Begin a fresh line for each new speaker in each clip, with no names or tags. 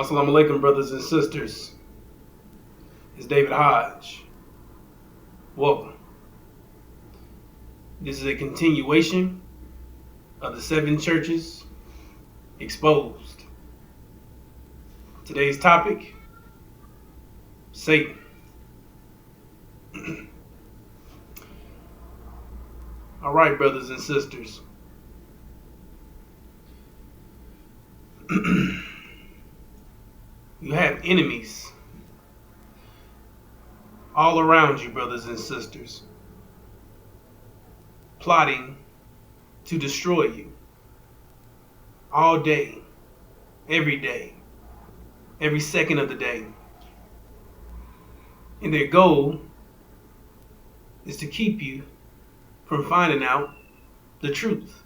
Assalamu alaikum, brothers and sisters. It's David Hodge. Welcome. This is a continuation of the 7 churches exposed. Today's topic, Satan. All right, brothers and sisters. You have enemies all around you, brothers and sisters, plotting to destroy you all day, every second of the day. And their goal is to keep you from finding out the truth,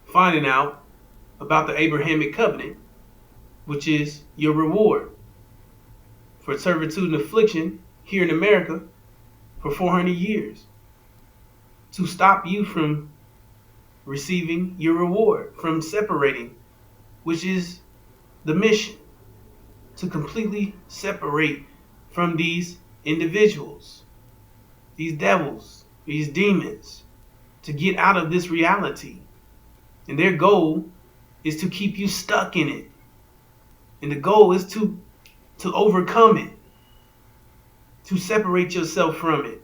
finding out about the Abrahamic covenant, which is your reward for servitude and affliction here in America for 400 years, to stop you from receiving your reward, from separating, which is the mission, to completely separate from these individuals, these devils, these demons, to get out of this reality. And their goal is to keep you stuck in it. And the goal is to overcome it, to separate yourself from it,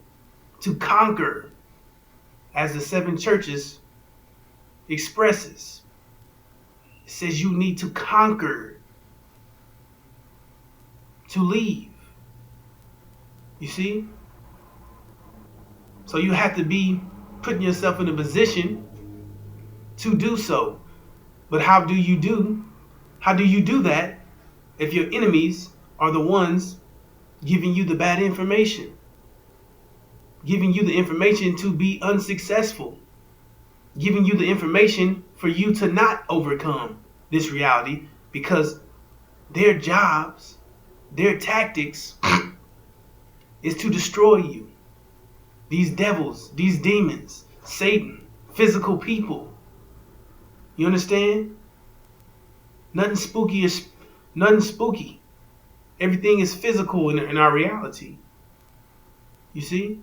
to conquer, as the 7 churches expresses. It says you need to conquer to leave. You see? So you have to be putting yourself in a position to do so. But how do you do that if your enemies are the ones giving you the bad information, giving you the information to be unsuccessful, giving you the information for you to not overcome this reality, because their jobs, their tactics is to destroy you. These devils, these demons, Satan, physical people. You understand? Nothing spooky. Everything is physical in our reality. You see?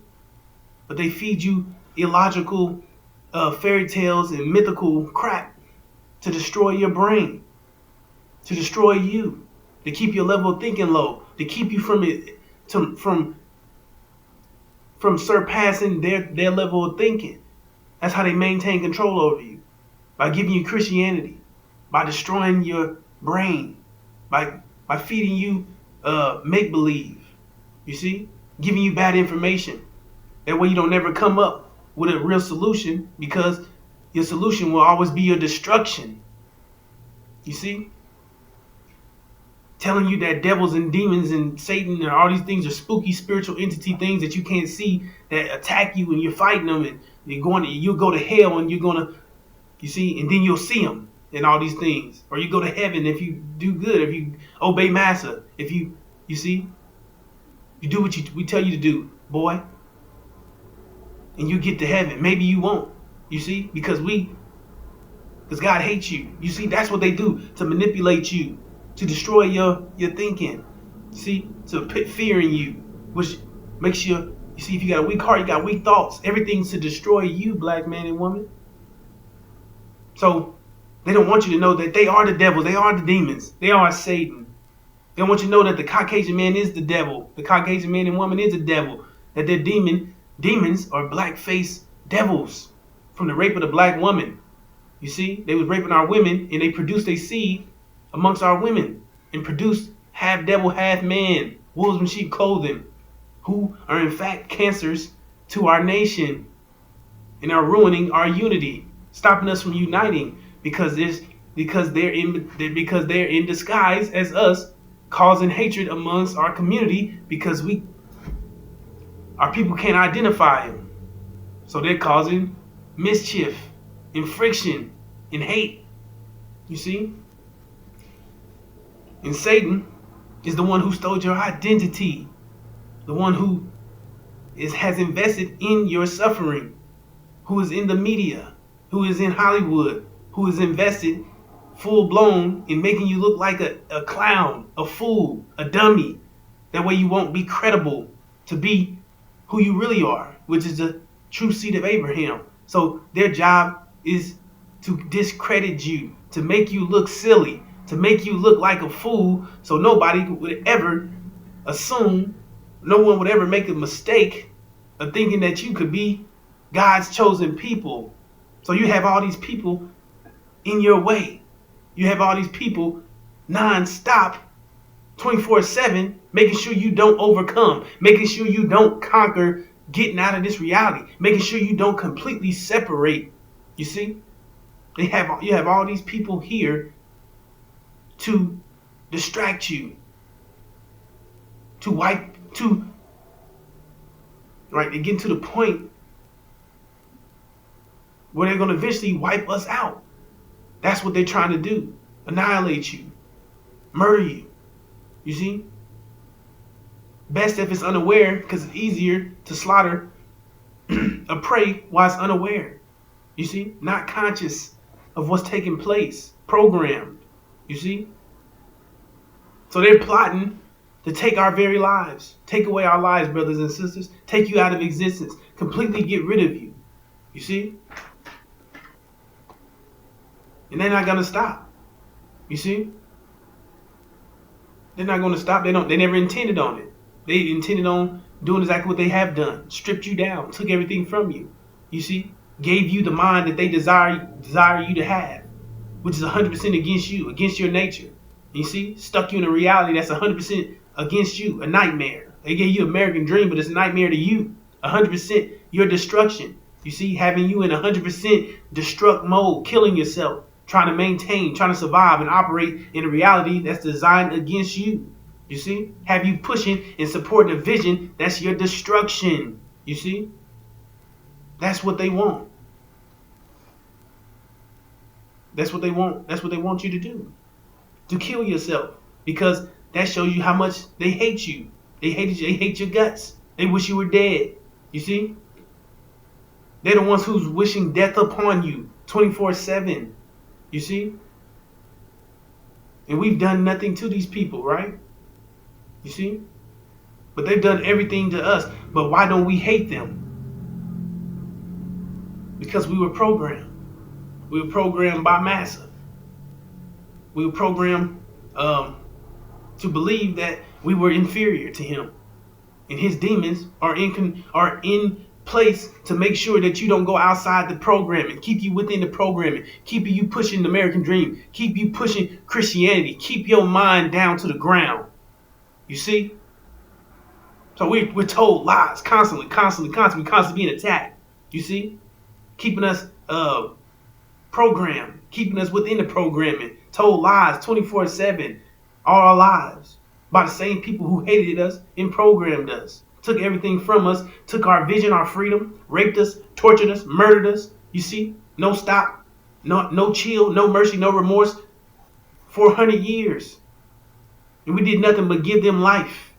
But they feed you illogical fairy tales and mythical crap to destroy your brain, to destroy you, to keep your level of thinking low, to keep you from surpassing their level of thinking. That's how they maintain control over you, by giving you Christianity, by destroying your brain, by feeding you make-believe, you see, giving you bad information. That way you don't never come up with a real solution, because your solution will always be your destruction. You see? Telling you that devils and demons and Satan and all these things are spooky spiritual entity things that you can't see, that attack you and you're fighting them, and you'll go to hell and you're gonna, you see, and then you'll see them and all these things. Or you go to heaven if you do good, if you obey Massa, if you see, you do what we tell you to do, boy, and you get to heaven. Maybe you won't, you see, because God hates you. You see, that's what they do, to manipulate you, to destroy your thinking, see, to put fear in you, which makes you see, if you got a weak heart, you got weak thoughts. Everything's to destroy you, black man and woman. So they don't want you to know that they are the devils, they are the demons, they are Satan. They don't want you to know that the Caucasian man is the devil, the Caucasian man and woman is the devil, that they're demons are black-faced devils from the rape of the black woman. You see, they was raping our women, and they produced a seed amongst our women and produced half devil, half man, wolves in sheep clothing, who are in fact cancers to our nation and are ruining our unity, stopping us from uniting, because they're in disguise as us, causing hatred amongst our community, because our people can't identify them. So they're causing mischief and friction and hate. You see? And Satan is the one who stole your identity, the one who has invested in your suffering, who is in the media, who is in Hollywood, who is invested full blown and making you look like a clown, a fool, a dummy. That way you won't be credible to be who you really are, which is the true seed of Abraham. So their job is to discredit you, to make you look silly, to make you look like a fool, so nobody would ever assume, no one would ever make a mistake of thinking that you could be God's chosen people. So you have all these people in your way. You have all these people non-stop, 24/7, making sure you don't overcome, making sure you don't conquer getting out of this reality, making sure you don't completely separate. You see? You have all these people here to distract you, to they get to the point where they're going to eventually wipe us out. That's what they're trying to do. Annihilate you. Murder you. You see? Best if it's unaware, because it's easier to slaughter a prey while it's unaware. You see? Not conscious of what's taking place. Programmed. You see? So they're plotting to take our very lives. Take away our lives, brothers and sisters. Take you out of existence. Completely get rid of you. You see? And they're not going to stop. You see? They're not going to stop. They never intended on it. They intended on doing exactly what they have done. Stripped you down. Took everything from you. You see? Gave you the mind that they desire you to have. Which is 100% against you. Against your nature. You see? Stuck you in a reality that's 100% against you. A nightmare. They gave you an American dream, but it's a nightmare to you. 100% your destruction. You see? Having you in 100% destruct mode. Killing yourself. Trying to maintain, trying to survive and operate in a reality that's designed against you. You see? Have you pushing and supporting a vision that's your destruction. You see? That's what they want. That's what they want. That's what they want you to do. To kill yourself. Because that shows you how much they hate you. They hate you. They hate your guts. They wish you were dead. You see? They're the ones who's wishing death upon you 24/7. You see? And we've done nothing to these people, right? You see? But they've done everything to us. But why don't we hate them? Because we were programmed. We were programmed by Massa. We were programmed to believe that we were inferior to him. And his demons are in place to make sure that you don't go outside the programming, keep you within the programming, keep you pushing the American dream, keep you pushing Christianity, keep your mind down to the ground. You see? So we're told lies constantly being attacked. You see? Keeping us programmed, keeping us within the programming, told lies 24/7 all our lives by the same people who hated us and programmed us. Took everything from us, took our vision, our freedom, raped us, tortured us, murdered us. You see? No stop, no chill, no mercy, no remorse. 400 years. And we did nothing but give them life.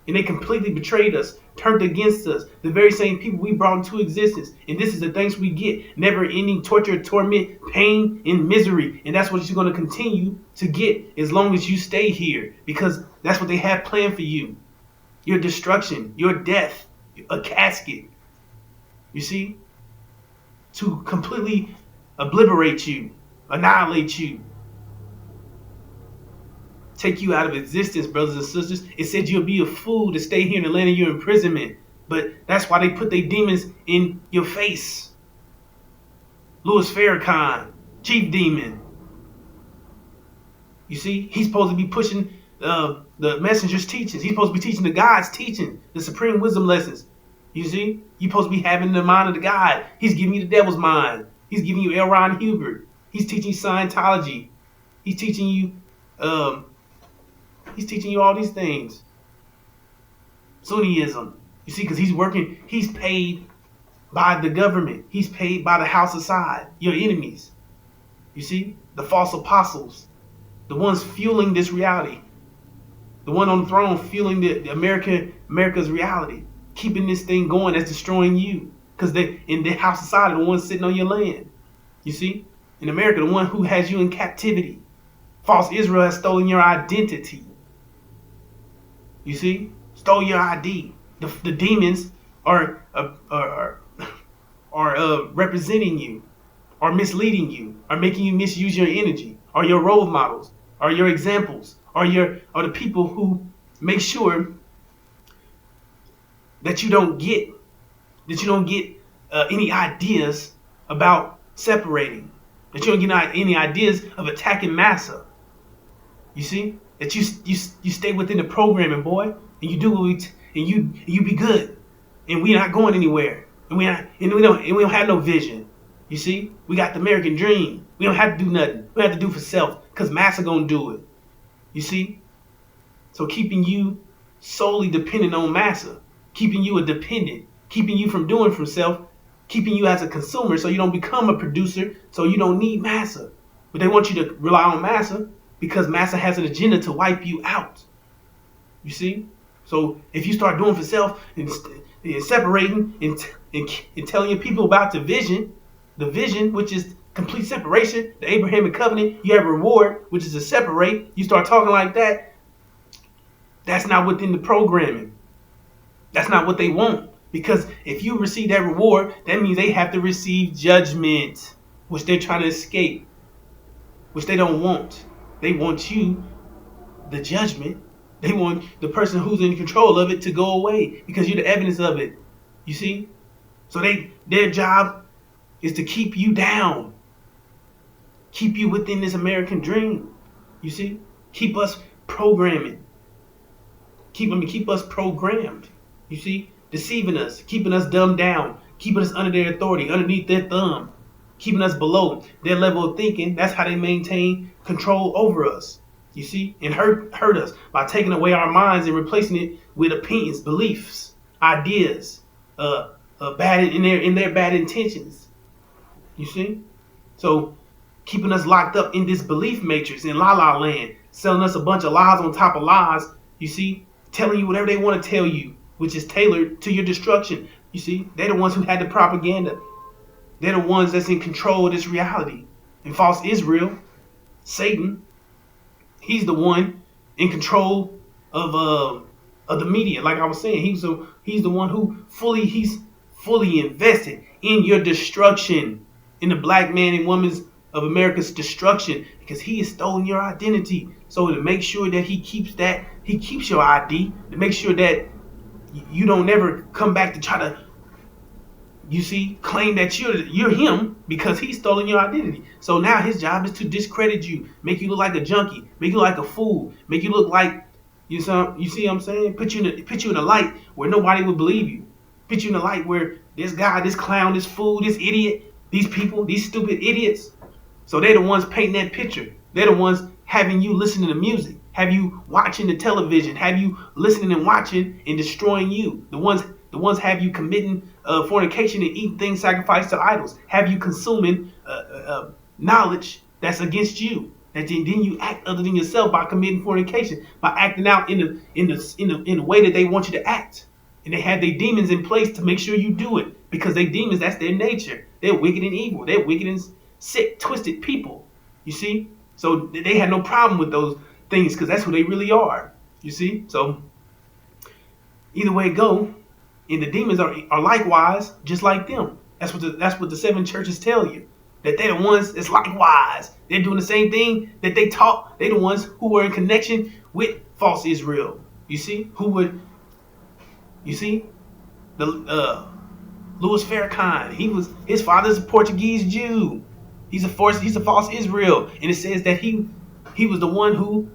And they completely betrayed us, turned against us. The very same people we brought into existence. And this is the thanks we get. Never ending torture, torment, pain, and misery. And that's what you're going to continue to get as long as you stay here. Because that's what they have planned for you. Your destruction, your death, a casket. You see? To completely obliterate you, annihilate you, take you out of existence, brothers and sisters. It said you'll be a fool to stay here in the land of your imprisonment. But that's why they put their demons in your face. Louis Farrakhan, chief demon. You see? He's supposed to be pushing the messenger's teachings. He's supposed to be teaching the God's teaching, the supreme wisdom lessons. You see? You're supposed to be having the mind of the God. He's giving you the devil's mind. He's giving you L. Ron Hubbard. He's teaching Scientology. He's teaching you all these things. Sunniism. You see, because he's paid by the government. He's paid by the House of Assad, your enemies. You see? The false apostles. The ones fueling this reality. The one on the throne fueling the America's reality. Keeping this thing going that's destroying you. Because in the House of Assad are the ones sitting on your land. You see? In America, the one who has you in captivity. False Israel has stolen your identity. You see? Stole your ID. The demons are representing you, are misleading you, are making you misuse your energy, are your role models, are your examples, are the people who make sure that you don't get any ideas about separating, that you don't get any ideas of attacking massa. You see, that you stay within the programming, boy, and you do what you be good, and we not going anywhere, and we don't have no vision. You see, we got the American dream. We don't have to do nothing. We have to do for self, cause massa gonna do it. You see, so keeping you solely dependent on massa, keeping you a dependent, keeping you from doing for self, keeping you as a consumer, so you don't become a producer, so you don't need massa. But they want you to rely on massa because massa has an agenda to wipe you out. You see? So if you start doing for self and separating and telling your people about the vision, which is complete separation, the Abrahamic covenant, you have reward, which is to separate, you start talking like that, that's not within the programming. That's not what they want. Because if you receive that reward, that means they have to receive judgment, which they're trying to escape, which they don't want. They want you, the judgment. They want the person who's in control of it to go away because you're the evidence of it. You see? So their job is to keep you down. Keep you within this American dream. You see? Keep us programming. Keep us programmed. You see? Deceiving us, keeping us dumbed down, keeping us under their authority, underneath their thumb, keeping us below their level of thinking. That's how they maintain control over us. You see? And hurt us by taking away our minds and replacing it with opinions, beliefs, ideas, bad in their bad intentions. You see? So keeping us locked up in this belief matrix in la la land, selling us a bunch of lies on top of lies. You see? Telling you whatever they want to tell you, which is tailored to your destruction. You see, they're the ones who had the propaganda. They're the ones that's in control of this reality. And false Israel, Satan, he's the one in control of the media. Like I was saying, he's the one who he's fully invested in your destruction, in the black man and woman's of America's destruction, because he has stolen your identity. So to make sure that he keeps your ID, to make sure that you don't never come back to try to, you see, claim that you're him because he's stolen your identity. So now his job is to discredit you, make you look like a junkie, make you look like a fool, make you look like, you see what I'm saying? Put you in a light where nobody would believe you. Put you in a light where this guy, this clown, this fool, this idiot, these people, these stupid idiots. So they're the ones painting that picture. They're the ones having you listening to music, have you watching the television, have you listening and watching and destroying you. The ones have you committing fornication and eating things sacrificed to idols. Have you consuming knowledge that's against you. That then you act other than yourself by committing fornication, by acting out in the way that they want you to act. And they have their demons in place to make sure you do it, because they demons, that's their nature. They're wicked and evil. They're wicked and sick, twisted people. You see? So they had no problem with those things because that's who they really are. You see? So either way it go, and the demons are likewise just like them. That's what the seven churches tell you. That they're the ones that's likewise. They're doing the same thing that they taught. They're the ones who were in connection with false Israel. You see? The Louis Farrakhan, his father's a Portuguese Jew. He's a false Israel. And it says that he was the one who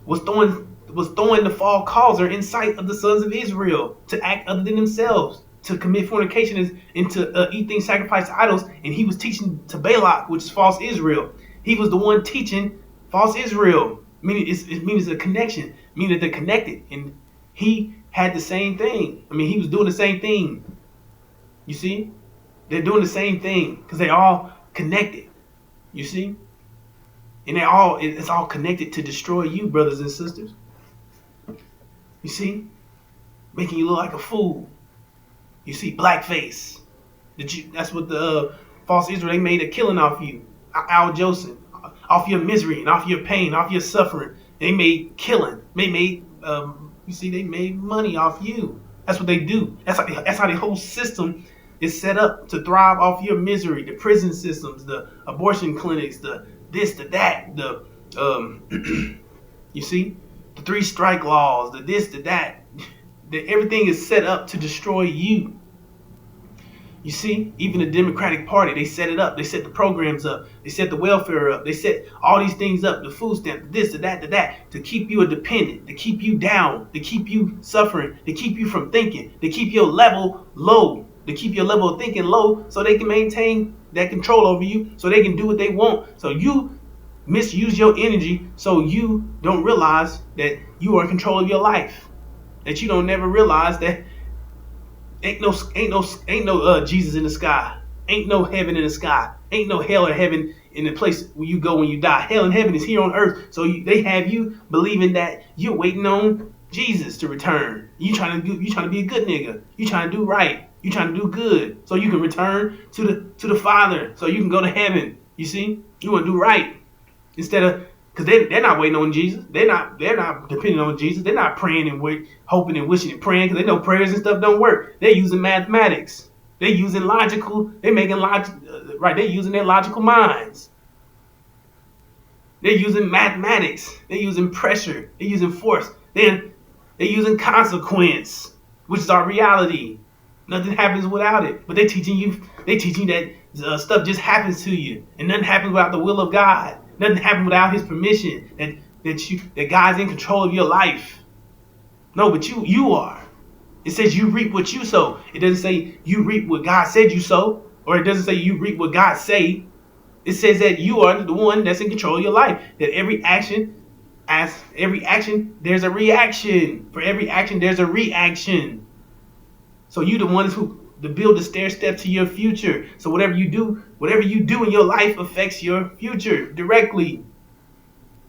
was throwing the fall causer in sight of the sons of Israel to act other than themselves, to commit fornication and to eat things sacrificed to idols. And he was teaching to Balak, which is false Israel. He was the one teaching false Israel. Meaning it means a connection, meaning that they're connected. And he had the same thing. I mean, he was doing the same thing. You see? They're doing the same thing because they all connected. You see? And it's all connected to destroy you, brothers and sisters. You see? Making you look like a fool. You see, blackface. That's what the false Israel, they made a killing off you. Al Jolson. off your misery and off your pain, off your suffering. They made killing. They made they made money off you. That's what they do. That's how the whole system is set up to thrive off your misery. The prison systems, the abortion clinics, the this, the that, the you see, the 3 strike laws, the this, the that. Everything is set up to destroy you. You see, even the Democratic Party, they set it up. They set the programs up. They set the welfare up. They set all these things up, the food stamp, this, the that, to keep you a dependent, to keep you down, to keep you suffering, to keep you from thinking, to keep your level low, to keep your level of thinking low so they can maintain that control over you, so they can do what they want. So you misuse your energy so you don't realize that you are in control of your life, that you don't never realize that Ain't no Jesus in the sky. Ain't no heaven in the sky. Ain't no hell or heaven in the place where you go when you die. Hell and heaven is here on earth. So they have you believing that you're waiting on Jesus to return. You trying to be a good nigga. You trying to do right. You trying to do good so you can return to the Father, so you can go to heaven. You see, you want to do right instead of. Because they're not waiting on Jesus. They're not depending on Jesus. They're not praying and hoping and wishing and praying because they know prayers and stuff don't work. They're using mathematics. They're using they're using their logical minds. They're using mathematics. They're using pressure. They're using force. They're using consequence, which is our reality. Nothing happens without it. But they're teaching you that stuff just happens to you. And nothing happens without the will of God. Nothing happens without his permission, that God's in control of your life. No, but you are. It says you reap what you sow. It doesn't say you reap what God said you sow, or it doesn't say you reap what God say. It says that you are the one that's in control of your life. That every action, there's a reaction. For every action, there's a reaction. So you the ones who to build the stair step to your future. So whatever you do in your life affects your future directly.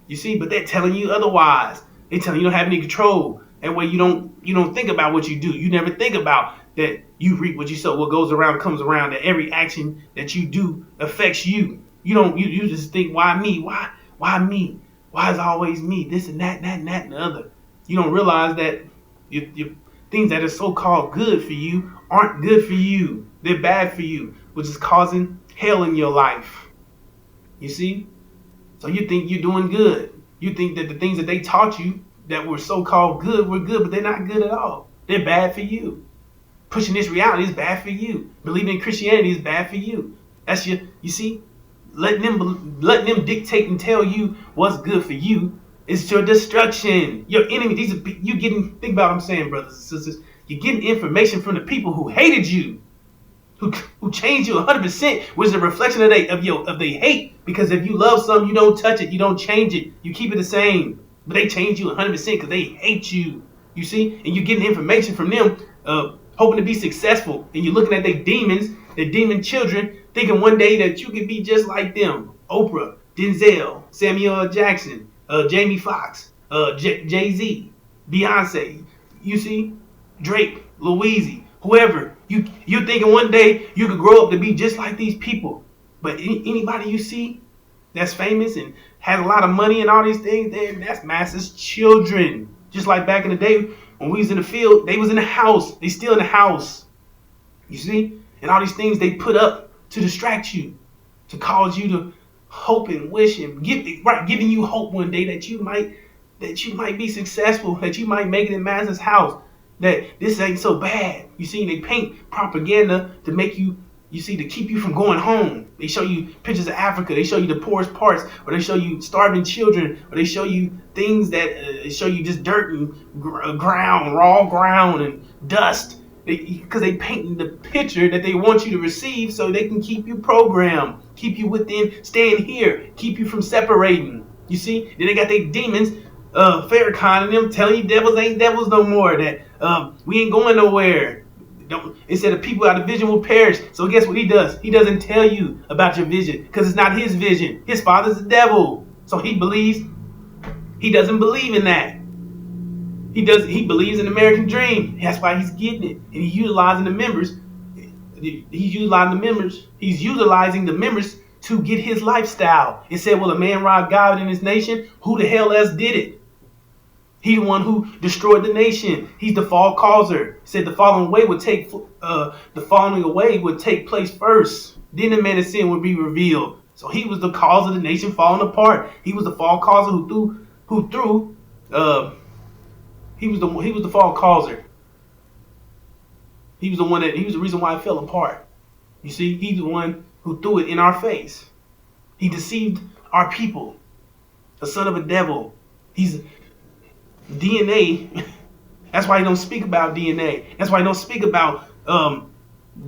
You see, but they're telling you otherwise. They're telling you don't have any control. That way you don't think about what you do. You never think about that you reap what you sow. What goes around comes around. That every action that you do affects you. You just think, why me? Why me? Why is it always me? This and that and the other. You don't realize that your things that are so-called good for you aren't good for you. They're bad for you, which is causing hell in your life. You see? So you think you're doing good. You think that the things that they taught you that were so-called good were good, but they're not good at all. They're bad for you. Pushing this reality is bad for you. Believing in Christianity is bad for you. That's you see? Letting them dictate and tell you what's good for you is your destruction. Your enemy. Think about what I'm saying, brothers and sisters. You're getting information from the people who hated you, who changed you 100%, which is a reflection of they hate. Because if you love something, you don't touch it, you don't change it, you keep it the same. But they change you 100% because they hate you. You see, and you're getting information from them, hoping to be successful, and you're looking at their demon children, thinking one day that you could be just like them. Oprah, Denzel, Samuel L. Jackson, Jamie Foxx, Jay-Z, Beyonce. You see. Drake, Louise, whoever, you're thinking one day you could grow up to be just like these people. But anybody you see that's famous and has a lot of money and all these things, that's masses children. Just like back in the day when we was in the field, they was in the house. They still in the house. You see? And all these things they put up to distract you, to cause you to hope and wish and giving you hope one day that you might be successful, that you might make it in masses' house. That this ain't so bad. You see, they paint propaganda to make you see, to keep you from going home. They show you pictures of Africa. They show you the poorest parts, or they show you starving children, or they show you things that show you just dirt and ground, raw ground and dust. Because they painting the picture that they want you to receive so they can keep you programmed, keep you within, staying here, keep you from separating. You see, then they got their demons, Farrakhan and them telling you devils ain't devils no more, that we ain't going nowhere. Instead of people out of vision will perish. So guess what he does? He doesn't tell you about your vision because it's not his vision. His father's the devil. So he doesn't believe in that. He believes in the American dream. That's why he's getting it. And he's utilizing the members to get his lifestyle. It said, will a man rob God in his nation? Who the hell else did it? He the one who destroyed the nation. He's the fall causer. He said the falling away would take place first. Then the man of sin would be revealed. So he was the cause of the nation falling apart. He was the fall causer he was the fall causer. He was the reason why it fell apart. You see, he's the one who threw it in our face. He deceived our people. The son of a devil. He's DNA. That's why he don't speak about DNA. That's why he don't speak about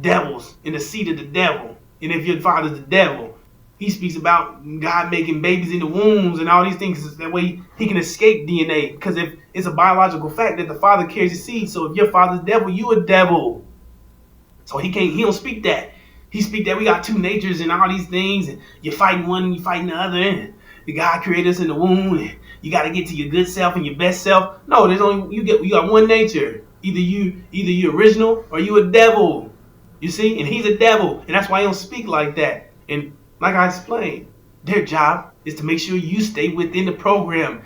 devils and the seed of the devil. And if your father's the devil, he speaks about God making babies in the wombs and all these things. That way he can escape DNA. Because if it's a biological fact that the father carries the seed, so if your father's devil, you a devil. So he don't speak that. He speak that we got two natures and all these things, and you're fighting one and you're fighting the other. And the God created us in the womb. And you got to get to your good self and your best self. No, there's only you got one nature. Either you original or you a devil. You see, and he's a devil, and that's why he don't speak like that. And like I explained, their job is to make sure you stay within the programming.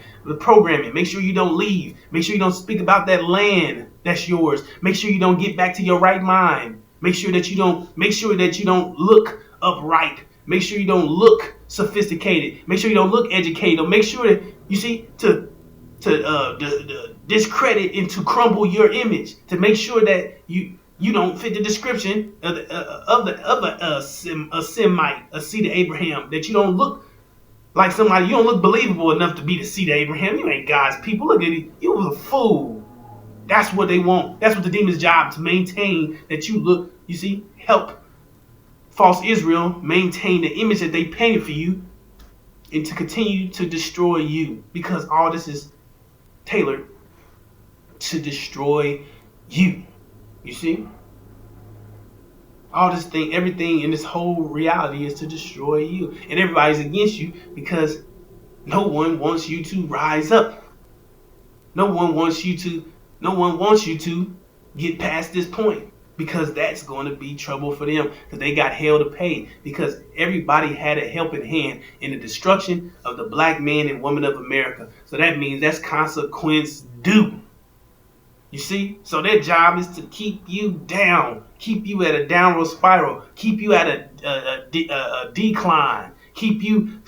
Make sure you don't leave. Make sure you don't speak about that land that's yours. Make sure you don't get back to your right mind. Make sure that you don't look upright. Make sure you don't look sophisticated. Make sure you don't look educated. Make sure that you see to discredit and to crumble your image. To make sure that you don't fit the description of a Semite, a seed of Abraham. That you don't look like somebody. You don't look believable enough to be the seed of Abraham. You ain't God's people. Look at it. You was a fool. That's what they want. That's what the demon's job, to maintain that you look, you see, help false Israel maintain the image that they painted for you and to continue to destroy you, because all this is tailored to destroy you. You see? All this thing, everything in this whole reality is to destroy you. And everybody's against you because no one wants you to rise up. No one wants you to get past this point, because that's going to be trouble for them, because they got hell to pay, because everybody had a helping hand in the destruction of the black man and woman of America. So that means that's consequence due. You see? So their job is to keep you down, keep you at a downward spiral, keep you at a decline, keep you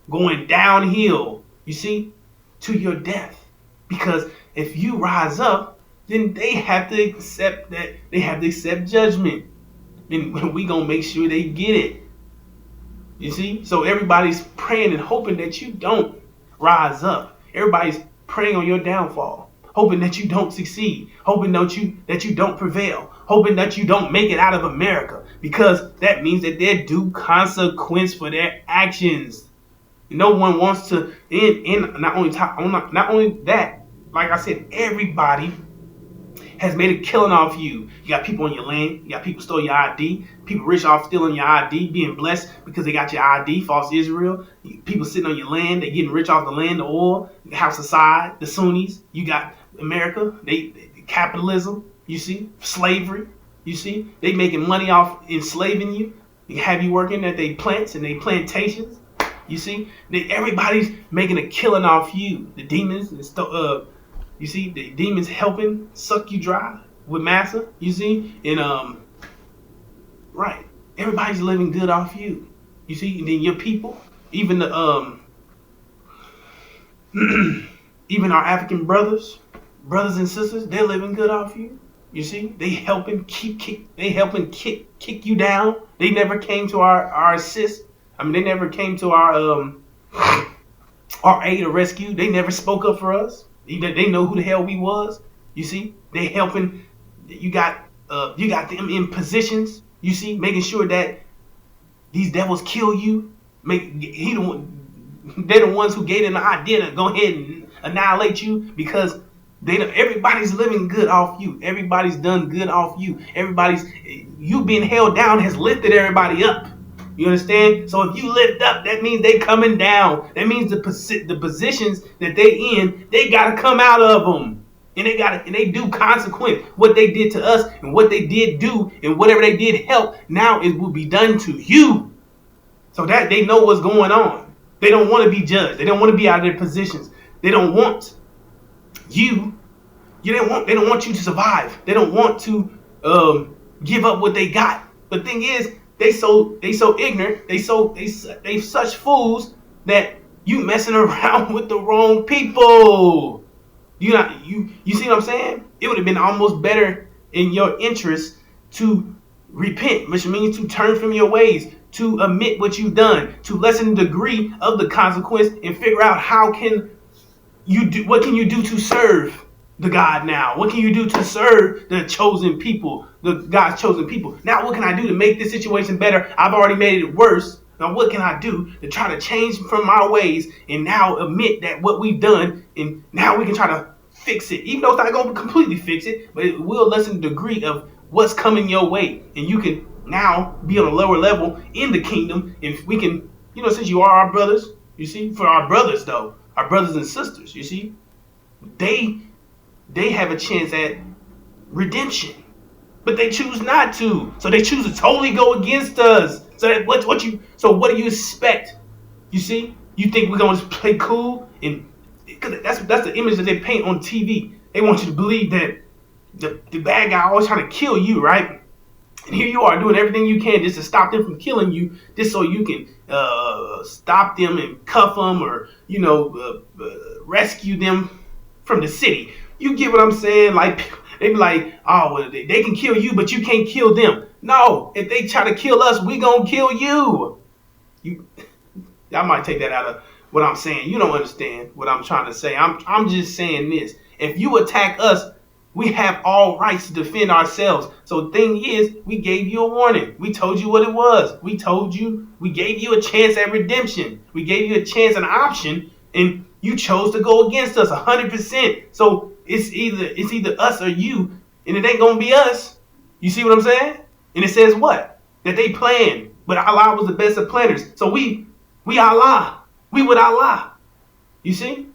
going downhill, you see, to your death. Because if you rise up, then they have to accept that. They have to accept judgment. And we going to make sure they get it. You see? So everybody's praying and hoping that you don't rise up. Everybody's praying on your downfall. Hoping that you don't succeed. Hoping that you don't prevail. Hoping that you don't make it out of America. Because that means that they're due consequence for their actions. No one wants to not only that, like I said, everybody has made a killing off you. You got people on your land. You got people stole your ID. People rich off stealing your ID, being blessed because they got your ID, false Israel. People sitting on your land. They getting rich off the land, the oil, the House of Side, the Sunnis. You got America. They capitalism. You see, slavery. You see, they making money off enslaving you. They have you working at their plants and their plantations. You see, everybody's making a killing off you. The demons, you see, the demons helping suck you dry with massa. You see, and right, everybody's living good off you. You see, and then your people, even the even our African brothers and sisters, they're living good off you. You see, they helping kick you down. They never came to our assist. I mean, they never came to our aid or rescue. They never spoke up for us. They know who the hell we was. You see, they helping. You got them in positions. You see, making sure that these devils kill you. They're the ones who gave them the idea to go ahead and annihilate you, because everybody's living good off you. Everybody's done good off you. You being held down has lifted everybody up. You understand? So if you lift up, that means they coming down. That means the positions that they in, they gotta come out of them, and they do consequence. What they did to us and what they did do and whatever they did help, now it will be done to you. So that they know what's going on. They don't want to be judged. They don't want to be out of their positions. They don't want you. They don't want you to survive. They don't want to give up what they got. But the thing is, they so ignorant. They such fools that you messing around with the wrong people. You see what I'm saying? It would have been almost better in your interest to repent, which means to turn from your ways, to admit what you've done, to lessen the degree of the consequence, and figure out what can you do to serve the God now? What can you do to serve the chosen people, the God's chosen people? Now, what can I do to make this situation better? I've already made it worse. Now, what can I do to try to change from my ways and now admit that what we've done, and now we can try to fix it, even though it's not going to completely fix it, but it will lessen the degree of what's coming your way, and you can now be on a lower level in the kingdom. If we can, since you are our brothers, you see, for our brothers though, our brothers and sisters, you see, they have a chance at redemption, but they choose not to. So they choose to totally go against us. So what do you expect? You see, you think we're gonna just play cool? And because that's the image that they paint on TV. They want you to believe that the bad guy always trying to kill you, right? And here you are doing everything you can just to stop them from killing you, just so you can stop them and cuff them, or rescue them from the city. You get what I'm saying? Like, they be like, oh, well, they can kill you, but you can't kill them. No, if they try to kill us, we gonna kill you. I might take that out of what I'm saying. You don't understand what I'm trying to say. I'm just saying this. If you attack us, we have all rights to defend ourselves. So the thing is, we gave you a warning. We told you what it was. We gave you a chance at redemption. We gave you a chance, an option, and you chose to go against us 100%. So it's either us or you, and it ain't gonna be us. You see what I'm saying? And it says what? That they planned, but Allah was the best of planners. So we Allah. We with Allah. You see?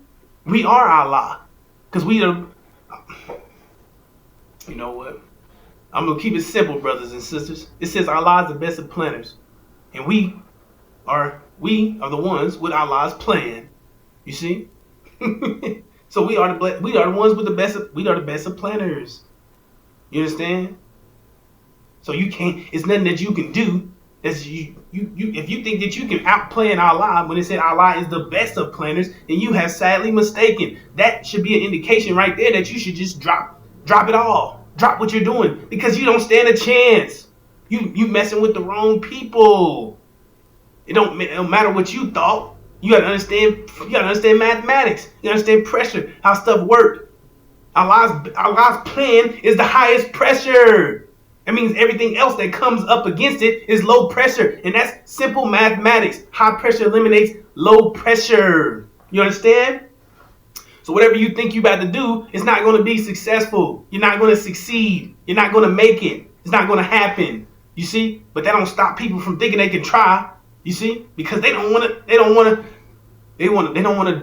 We are Allah. Because we are. You know what? I'm going to keep it simple, brothers and sisters. It says Allah is the best of planners. And we are the ones with Allah's plan. You see? So we are the ones with the best of planners. You understand? So it's nothing that you can do. If you think that you can outplan Allah when it said Allah is the best of planners, then you have sadly mistaken. That should be an indication right there that you should just drop it all. Drop what you're doing, because you don't stand a chance. You messing with the wrong people. It don't matter what you thought. You gotta understand mathematics. You understand pressure, how stuff works. Allah's plan is the highest pressure. That means everything else that comes up against it is low pressure. And that's simple mathematics. High pressure eliminates low pressure. You understand? So whatever you think you about to do is not going to be successful. You're not going to succeed. You're not going to make it. It's not going to happen. You see? But that don't stop people from thinking they can try. You see? Because they don't want to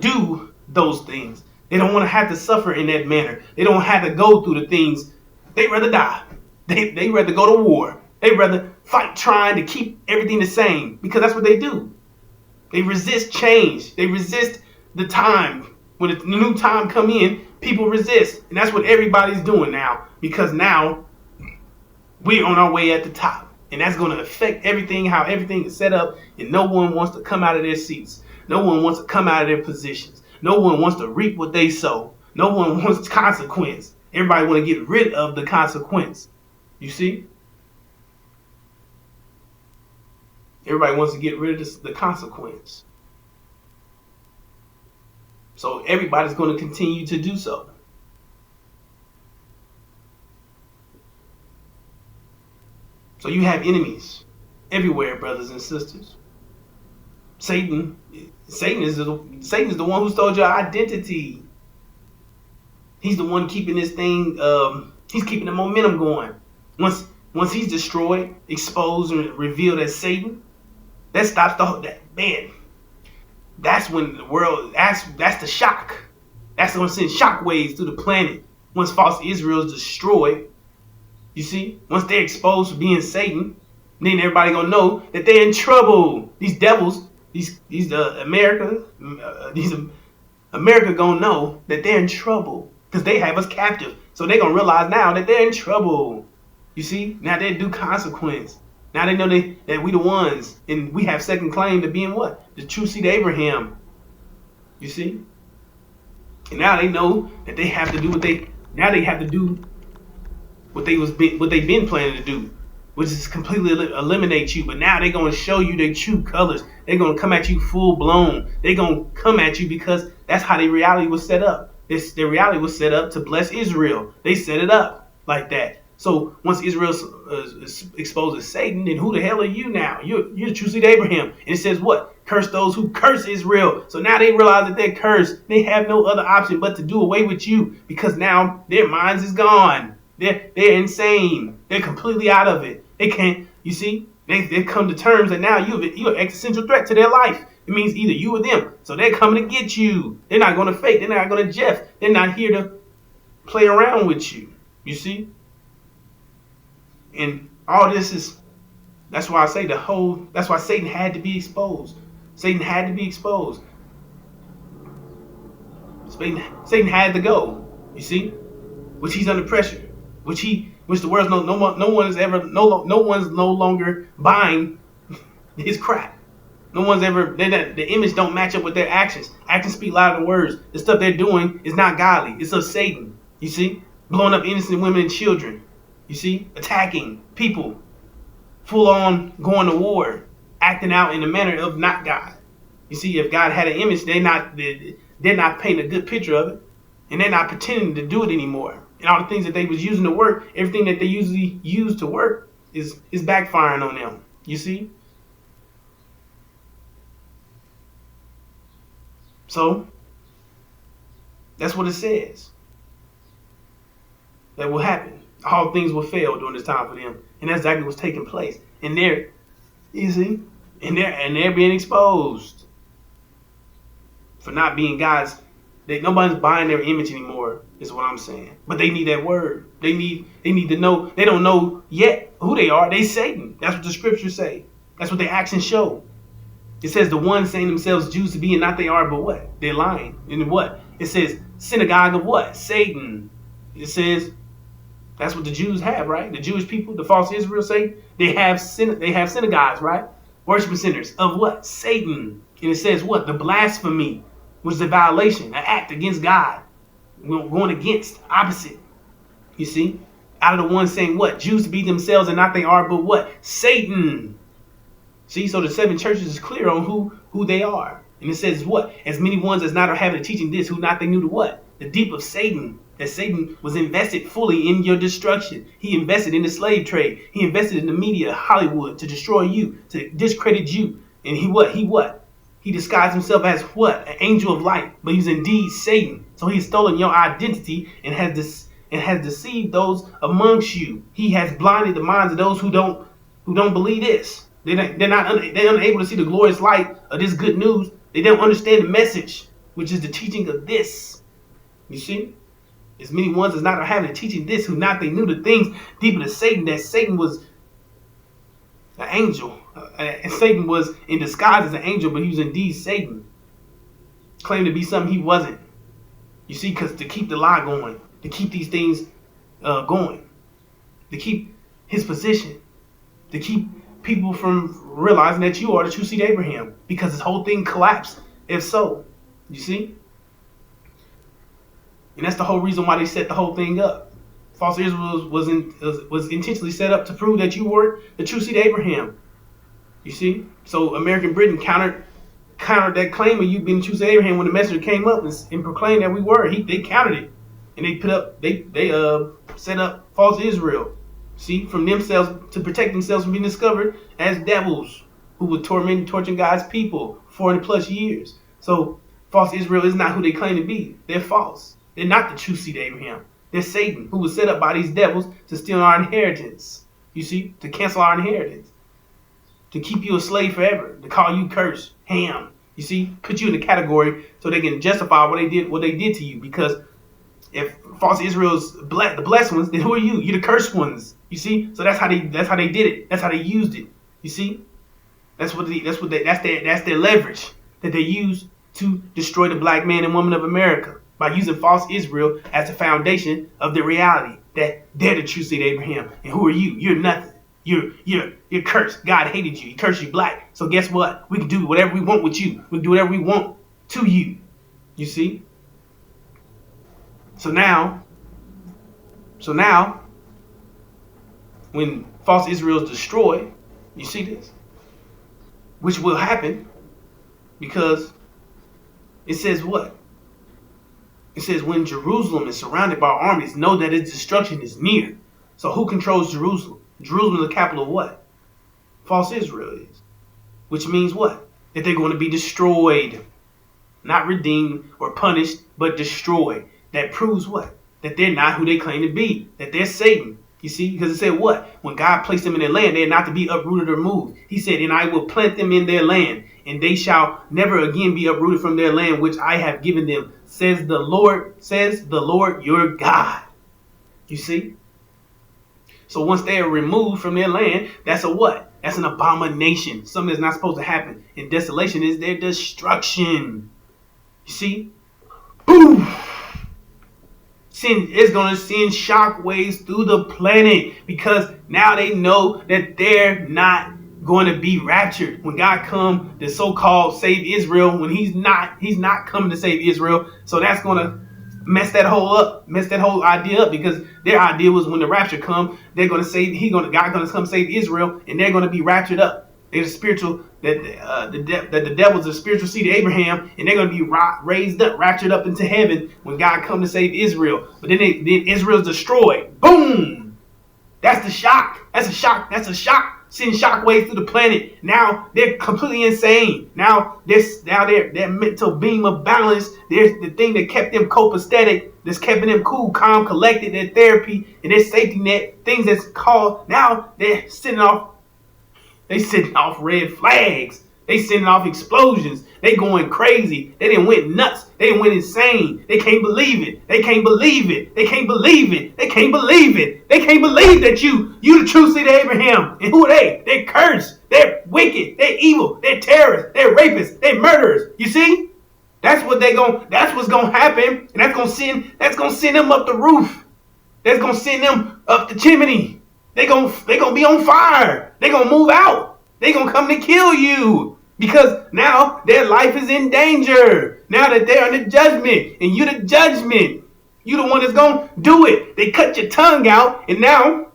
do those things. They don't want to have to suffer in that manner. They don't have to go through the things. They'd rather die. They rather go to war. They'd rather fight trying to keep everything the same, because that's what they do. They resist change. They resist the time. When the new time come in, people resist. And that's what everybody's doing now, because now we're on our way at the top. And that's going to affect everything, how everything is set up. And no one wants to come out of their seats. No one wants to come out of their positions. No one wants to reap what they sow. No one wants consequence. Everybody want to get rid of the consequence. You see? Everybody wants to get rid of the consequence. So everybody's going to continue to do so. So you have enemies everywhere, brothers and sisters. Satan is the one who stole your identity. He's the one keeping this thing. He's keeping the momentum going. Once he's destroyed, exposed, and revealed as Satan, that stops man. That's when the world. That's the shock. That's going to send shockwaves through the planet. Once false Israel is destroyed, you see, once they're exposed for being Satan, And then everybody gonna know that they're in trouble. These devils, these America gonna know that they're in trouble because they have us captive. So they gonna realize now that they're in trouble. You see, now they're due consequence. Now they know that we the ones, and we have second claim to being what? The true seed of Abraham. You see? And now they know that they have to do what they've been planning to do, which is completely eliminate you. But now they're gonna show you their true colors. They're gonna come at you full blown. They're gonna come at you because that's how their reality was set up. Their reality was set up to bless Israel. They set it up like that. So once Israel exposes Satan, then who the hell are you now? You're the true seed of Abraham. And it says what? Curse those who curse Israel. So now they realize that they're cursed. They have no other option but to do away with you because now their minds is gone. They're insane. They're completely out of it. They can't. You see, they come to terms that now you're an existential threat to their life. It means either you or them. So they're coming to get you. They're not going to fake. They're not going to jeff. They're not here to play around with you. You see. And all this is, that's why I say that's why Satan had to be exposed. Satan had to be exposed. Satan had to go, you see, which he's under pressure, which the world's no one's no longer buying his crap. No one's ever, the image don't match up with their actions. Actions speak louder than words. The stuff they're doing is not godly. It's of Satan, you see, blowing up innocent women and children. You see, attacking people, full on going to war, acting out in a manner of not God. You see, if God had an image, they're not painting a good picture of it, and they're not pretending to do it anymore. And all the things that they was using to work, everything that they usually use to work is backfiring on them. You see? So that's what it says. That will happen. All things will fail during this time for them. And that's exactly what's taking place. And they're being exposed for not being God's. Nobody's buying their image anymore, is what I'm saying. But they need that word. They need to know. They don't know yet who they are. They Satan. That's what the scriptures say. That's what their actions show. It says the ones saying themselves Jews to be and not they are, but what? They're lying. And what? It says synagogue of what? Satan. It says that's what the Jews have, right? The Jewish people, the false Israel say they have synagogues, right? Worshiping centers of what? Satan. And it says what? The blasphemy, which is a violation, an act against God. We're going against, opposite. You see? Out of the ones saying what? Jews to be themselves and not they are, but what? Satan. See, so the seven churches is clear on who they are. And it says what? As many ones as not are having teaching this, who not they knew to what? The deep of Satan. That Satan was invested fully in your destruction. He invested in the slave trade. He invested in the media, Hollywood, to destroy you, to discredit you. And he disguised himself as what? An angel of light. But he's indeed Satan. So he's stolen your identity and has deceived those amongst you. He has blinded the minds of those who don't believe this. They're unable to see the glorious light of this good news. They don't understand the message, which is the teaching of this. You see? As many ones as not are having teaching this, who not they knew the things deeper than Satan, that Satan was an angel. And Satan was in disguise as an angel, but he was indeed Satan. Claimed to be something he wasn't. You see, because to keep the lie going, to keep these things going, to keep his position, to keep people from realizing that you are the true seed of Abraham, because this whole thing collapsed. If so, you see? And that's the whole reason why they set the whole thing up. False Israel was intentionally set up to prove that you were the true seed of Abraham. You see? So American Britain countered that claim of you being the true seed of Abraham when the messenger came up and proclaimed that we were. They countered it. And they set up false Israel. See? From themselves, to protect themselves from being discovered as devils who would torturing God's people 40 plus years. So false Israel is not who they claim to be. They're false. They're not the true seed of Abraham. They're Satan, who was set up by these devils to steal our inheritance. You see? To cancel our inheritance. To keep you a slave forever. To call you cursed. Ham. You see? Put you in the category so they can justify what they did to you. Because If false Israel's the blessed ones, then who are you? You're the cursed ones. You see? So that's how they did it. That's how they used it. You see? That's their leverage that they use to destroy the black man and woman of America by using false Israel as the foundation of the reality that they're the true seed of Abraham. And who are you? You're nothing. You're cursed. God hated you. He cursed you black. So guess what? We can do whatever we want with you. We can do whatever we want to you. You see? So now, when false Israel is destroyed, you see this, which will happen because it says what? It says when Jerusalem is surrounded by armies, know that its destruction is near. So who controls Jerusalem? Jerusalem is the capital of what? False Israel is. Which means what? That they're going to be destroyed. Not redeemed or punished, but destroyed. That proves what? That they're not who they claim to be. That they're Satan. You see? Because it said what? When God placed them in their land, they're not to be uprooted or moved. He said, and I will plant them in their land, and they shall never again be uprooted from their land, which I have given them, says the Lord your God. You see? So once they are removed from their land, that's a what? That's an abomination. Something that's not supposed to happen. And desolation is their destruction. You see? Boom! It's going to send shockwaves through the planet because now they know that they're not going to be raptured. When God come to so-called save Israel, when he's not coming to save Israel. So that's going to mess that whole idea up because their idea was when the rapture come, they're going to save, God going to come save Israel and they're going to be raptured up. They're spiritual, that the devil's a spiritual seed of Abraham, and they're going to be raised up, raptured up into heaven when God come to save Israel. But then Israel's destroyed. Boom! That's the shock. That's a shock. Sending shockwaves through the planet. Now they're completely insane. Now their mental beam of balance. There's the thing that kept them copacetic, that's keeping them cool, calm, collected. Their therapy and their safety net. Things that's called. Now they're sending off. They sending off red flags. They sending off explosions. They going crazy. They done went nuts. They done went insane. They can't believe it. They can't believe it. They can't believe it. They can't believe it. They can't believe that you the true seed of Abraham. And who are they? They're cursed. They're wicked. They're evil. They're terrorists. They're rapists. They're murderers. You see? That's what's gonna happen. And that's gonna send them up the roof. That's gonna send them up the chimney. They gonna be on fire. They gonna move out. They gonna come to kill you because now their life is in danger. Now that they're under judgment, and you the judgment, you the one that's gonna do it. They cut your tongue out, and now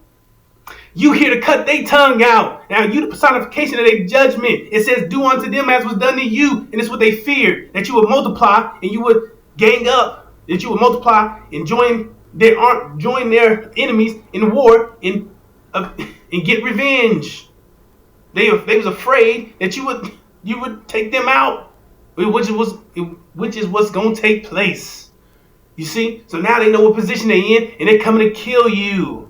you here to cut their tongue out. Now you the personification of their judgment. It says, "Do unto them as was done to you," and it's what they feared, that you would multiply and you would gang up, that you would multiply and join their enemies in war and get revenge. They was afraid that you would take them out, which is what's gonna take place. You see? So now they know what position they're in, and they're coming to kill you.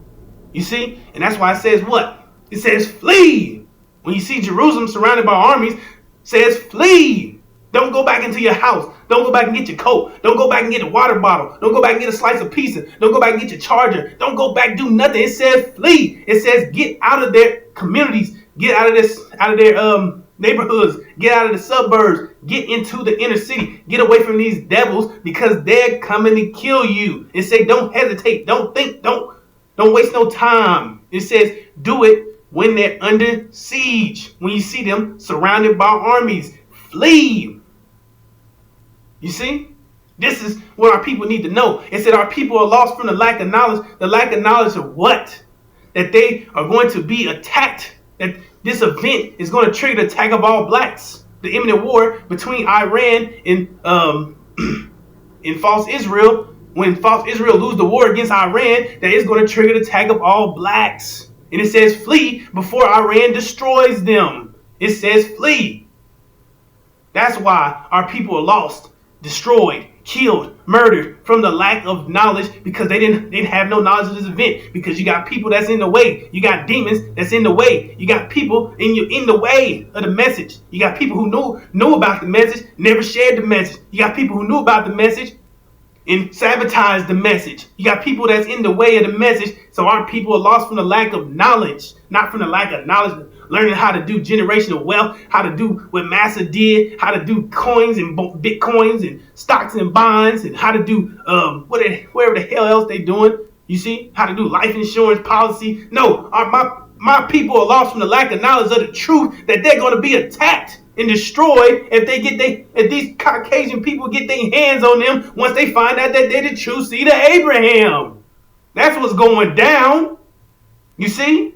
You see? And that's why it says what? It says flee. When you see Jerusalem surrounded by armies, it says flee. Don't go back into your house. Don't go back and get your coat. Don't go back and get a water bottle. Don't go back and get a slice of pizza. Don't go back and get your charger. Don't go back, do nothing. It says flee. It says get out of their communities. Get out of their neighborhoods. Get out of the suburbs. Get into the inner city. Get away from these devils because they're coming to kill you. It says don't hesitate. Don't think. Don't waste no time. It says do it when they're under siege. When you see them surrounded by armies, flee. You see? This is what our people need to know. It said our people are lost from the lack of knowledge. The lack of knowledge of what? That they are going to be attacked. That this event is going to trigger the attack of all blacks. The imminent war between Iran and false Israel. When false Israel lose the war against Iran, that is going to trigger the attack of all blacks. And it says flee before Iran destroys them. It says flee. That's why our people are lost, destroyed, killed, murdered from the lack of knowledge, because they didn't have no knowledge of this event. Because you got people that's in the way. You got demons that's in the way. You got people in the way of the message. You got people who knew about the message, never shared the message. You got people who knew about the message and sabotage the message. You got people that's in the way of the message. So our people are lost from the lack of knowledge, not from the lack of knowledge, learning how to do generational wealth, how to do what Massa did, how to do coins and bitcoins and stocks and bonds, and how to do whatever the hell else they doing. You see, how to do life insurance policy. No, my people are lost from the lack of knowledge of the truth that they're going to be attacked and destroyed if these Caucasian people get their hands on them once they find out that they're the true seed of Abraham. That's what's going down. You see?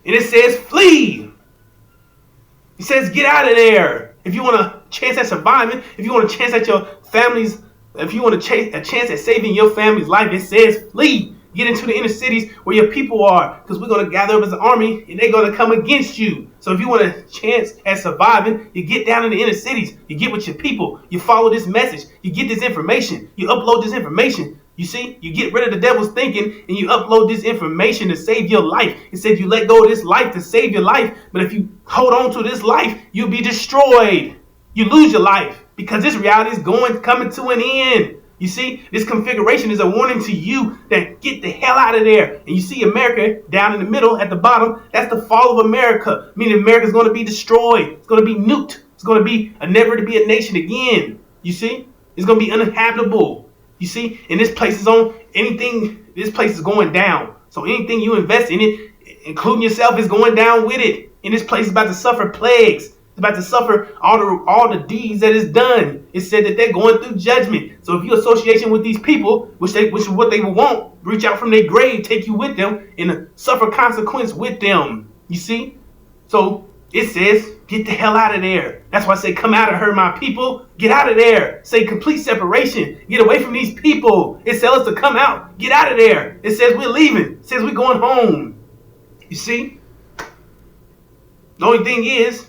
And it says flee. It says get out of there. If you want a chance at surviving, if you want a chance at your family's, if you want a chance at saving your family's life, it says flee. Get into the inner cities where your people are, because we're going to gather up as an army and they're going to come against you. So if you want a chance at surviving, you get down in the inner cities, you get with your people, you follow this message, you get this information, you upload this information. You see, you get rid of the devil's thinking and you upload this information to save your life. It said you let go of this life to save your life. But if you hold on to this life, you'll be destroyed. You lose your life because this reality is coming to an end. You see, this configuration is a warning to you that get the hell out of there. And you see America down in the middle at the bottom. That's the fall of America. Meaning America is going to be destroyed. It's going to be nuked. It's going to be never to be a nation again. You see, it's going to be uninhabitable. You see, and this place is going down. So anything you invest in it, including yourself, is going down with it. And this place is about to suffer plagues. It's about to suffer all the deeds that is done. It said that they're going through judgment. So if you association with these people, which is what they will want, reach out from their grave, take you with them, and suffer consequence with them. You see? So it says, get the hell out of there. That's why I say, come out of her, my people. Get out of there. Say complete separation. Get away from these people. It tells us to come out. Get out of there. It says we're leaving. It says we're going home. You see? The only thing is,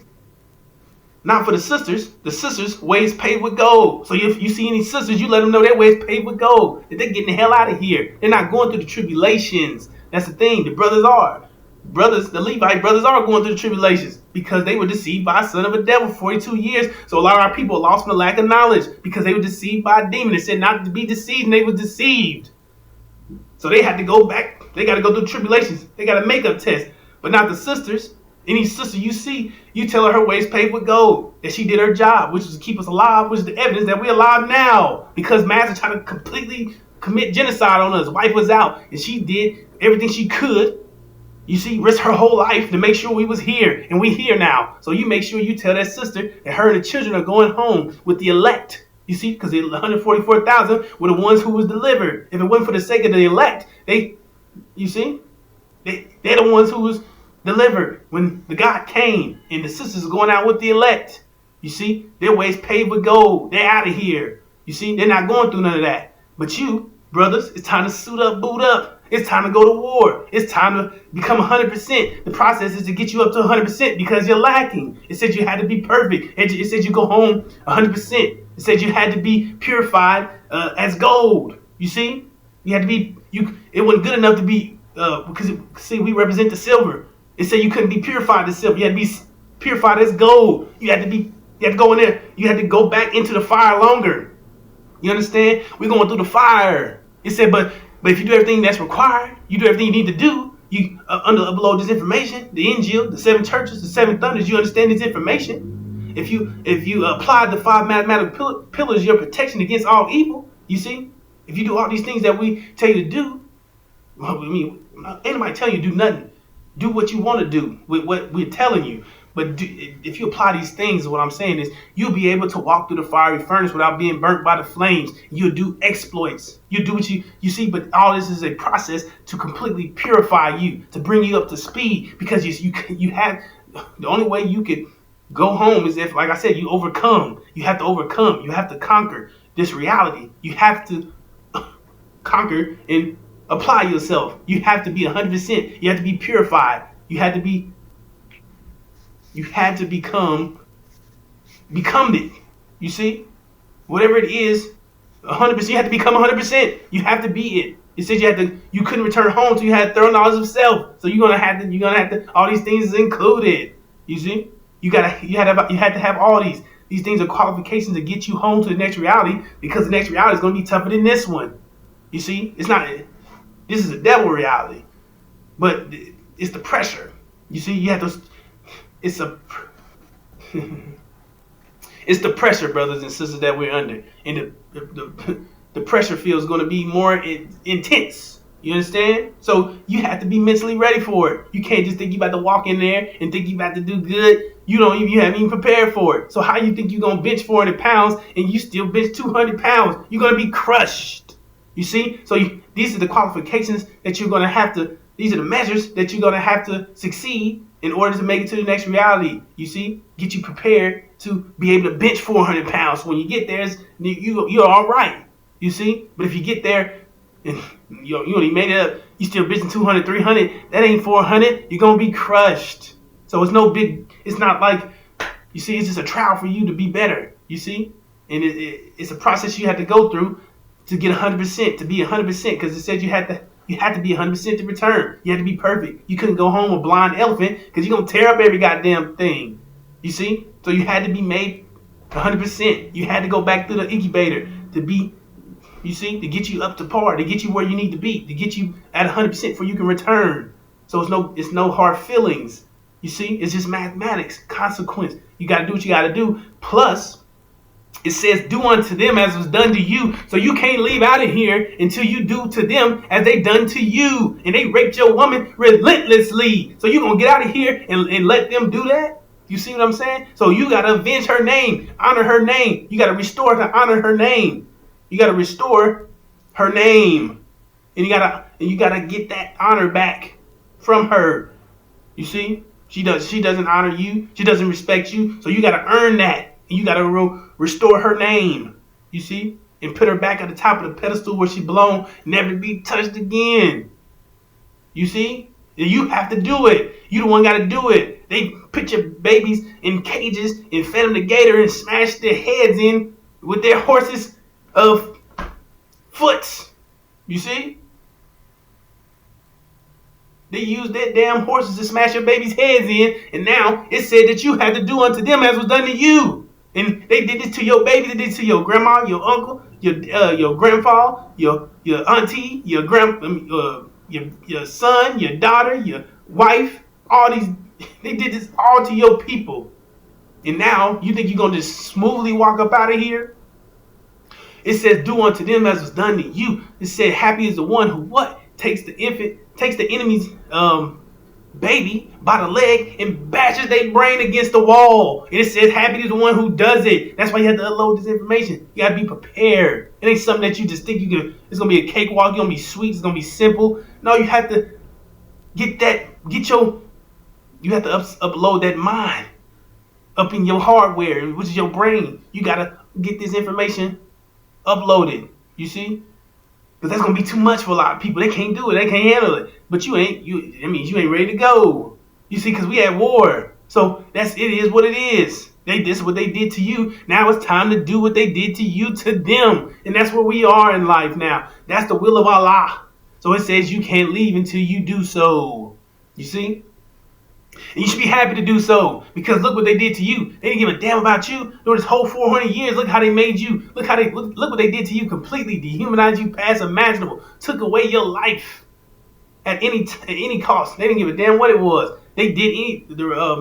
not for the sisters' ways paved with gold. So if you see any sisters, you let them know their ways paved with gold. That they're getting the hell out of here. They're not going through the tribulations. That's the thing. The Levite brothers are going through the tribulations because they were deceived by a son of a devil for 42 years. So a lot of our people are lost from the lack of knowledge because they were deceived by a demon. They said not to be deceived, and they were deceived. So they had to go back. They got to go through tribulations. They got a makeup test. But not the sisters. Any sister you see, you tell her ways paved with gold, that she did her job, which is to keep us alive, which is the evidence that we're alive now. Because Master tried to completely commit genocide on us, wipe us out. And she did everything she could, you see, risk her whole life to make sure we was here. And we here now. So you make sure you tell that sister that her and the children are going home with the elect. You see, because the 144,000 were the ones who was delivered. If it wasn't for the sake of the elect, they're the ones who was delivered when the God came, and the sisters are going out with the elect. You see, their ways paved with gold. They're out of here. You see, they're not going through none of that. But you, brothers, it's time to suit up, boot up. It's time to go to war. It's time to become 100%. The process is to get you up to 100% because you're lacking. It said you had to be perfect. It said you go home 100%. It said you had to be purified as gold. You see, you had to be. It wasn't good enough to be because we represent the silver. It said you couldn't be purified as silver. You had to be purified as gold. You had to go in there. You had to go back into the fire longer. You understand? We're going through the fire. It said, but if you do everything that's required, you do everything you need to do, you upload this information, the Injil, the 7 churches, the 7 thunders, you understand this information. If you apply the 5 mathematical pillars, your protection against all evil, you see? If you do all these things that we tell you to do, well, I mean, ain't nobody telling you to do nothing. Do what you want to do with what we're telling you. But if you apply these things, what I'm saying is you'll be able to walk through the fiery furnace without being burnt by the flames. You'll do exploits. You do what you see, but all this is a process to completely purify you, to bring you up to speed, because you have the only way you could go home is if, like I said, you overcome. You have to overcome. You have to conquer this reality. You have to conquer and apply yourself. You have to be 100%. You have to be purified. You had to become it. You see? Whatever it is, 100%, you have to become 100%. You have to be it. It says you couldn't return home till you had thorough knowledge of self. So you're gonna have to, all these things is included. You see? You had to have all these These things are qualifications to get you home to the next reality, because the next reality is going to be tougher than this one. You see, it's not. This is a devil reality, but it's the pressure. You see, you have to. It's a. It's the pressure, brothers and sisters, that we're under, and the pressure field is going to be more intense. You understand? So you have to be mentally ready for it. You can't just think you about to walk in there and think you about to do good. You haven't even prepared for it. So how you think you're going to bench 400 pounds and you still bench 200 pounds? You're going to be crushed. You see? So these are the qualifications that you're going to have to, these are the measures that you're going to have to succeed in order to make it to the next reality. You see? Get you prepared to be able to bench 400 pounds. When you get there, you're all right. You see? But if you get there and you only made it up, you still benching 200, 300, that ain't 400. You're going to be crushed. So it's not like, you see, it's just a trial for you to be better. You see? And it's a process you have to go through to get 100%, to be 100%, because it said you had to be 100% to return. You had to be perfect. You couldn't go home a blind elephant, because you're going to tear up every goddamn thing. You see? So you had to be made 100%. You had to go back through the incubator to be, you see, to get you up to par, to get you where you need to be, to get you at 100% before you can return. So it's no hard feelings. You see? It's just mathematics, consequence. You got to do what you got to do. Plus, it says, do unto them as was done to you. So you can't leave out of here until you do to them as they done to you. And they raped your woman relentlessly. So you going to get out of here and let them do that? You see what I'm saying? So you got to avenge her name, honor her name. You got to restore to honor her name. You got to restore her name. And you got to get that honor back from her. You see? She doesn't honor you. She doesn't respect you. So you got to earn that. And you got to restore her name. You see? And put her back at the top of the pedestal where she belongs, never to be touched again. You see? And you have to do it. You the one got to do it. They put your babies in cages and fed them to gator and smashed their heads in with their horses of foots. You see? They used their damn horses to smash your baby's heads in, and now it said that you had to do unto them as was done to you. And they did this to your baby, they did this to your grandma, your uncle, your grandpa, your auntie, your son, your daughter, your wife, all these. They did this all to your people. And now you think you're going to just smoothly walk up out of here? It says, do unto them as was done to you. It said, happy is the one who what? Takes the enemy's baby by the leg and bashes their brain against the wall. And it says, happy is the one who does it. That's why you have to unload this information. You got to be prepared. It ain't something that you just think it's going to be a cakewalk. It's going to be sweet. It's going to be simple. No, you have to you have to upload that mind up in your hardware, which is your brain. You got to get this information uploaded. You see? Because that's going to be too much for a lot of people. They can't do it. They can't handle it. But you ain't ready to go. You see, because we at war. So it is what it is. This is what they did to you. Now it's time to do what they did to you to them. And that's where we are in life now. That's the will of Allah. So it says you can't leave until you do so. You see? And you should be happy to do so, because look what they did to you. They didn't give a damn about you during this whole 400 years. Look how they made you. Look what they did to you. Completely dehumanized you past imaginable. Took away your life at any cost. They didn't give a damn what it was. They did the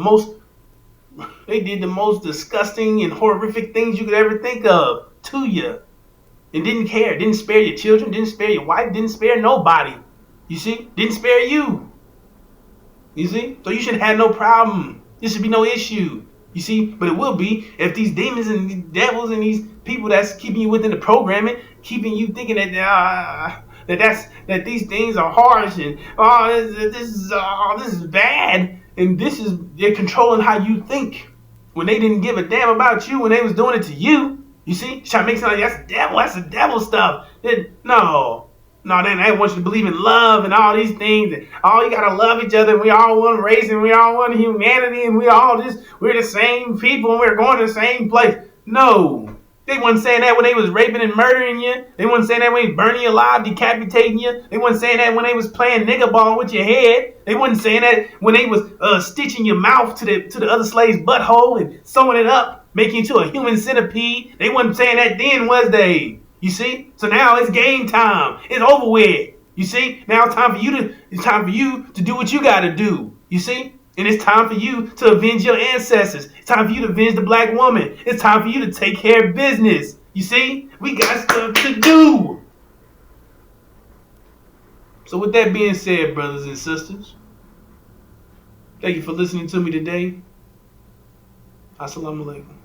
most disgusting and horrific things you could ever think of to you, and didn't care. Didn't spare your children. Didn't spare your wife. Didn't spare nobody. You see? Didn't spare you. You see? So you shouldn't have no problem. There should be no issue. You see? But it will be if these demons and these devils and these people that's keeping you within the programming, keeping you thinking that these things are harsh and this is bad, and they're controlling how you think when they didn't give a damn about you when they was doing it to you. You see? Trying to make something like that's the devil stuff. No, then I want you to believe in love and all these things. And you gotta love each other. And we all one race and we all one humanity. And we're the same people and we're going to the same place. No. They wasn't saying that when they was raping and murdering you. They wasn't saying that when they was burning you alive, decapitating you. They wasn't saying that when they was playing nigga ball with your head. They wasn't saying that when they was stitching your mouth to the other slave's butthole and sewing it up make you into a human centipede. They wasn't saying that then, was they? You see? So now it's game time. It's over with. You see? Now it's time for you to do what you gotta do. You see? And it's time for you to avenge your ancestors. It's time for you to avenge the black woman. It's time for you to take care of business. You see? We got stuff to do. So with that being said, brothers and sisters, thank you for listening to me today. Assalamu alaikum.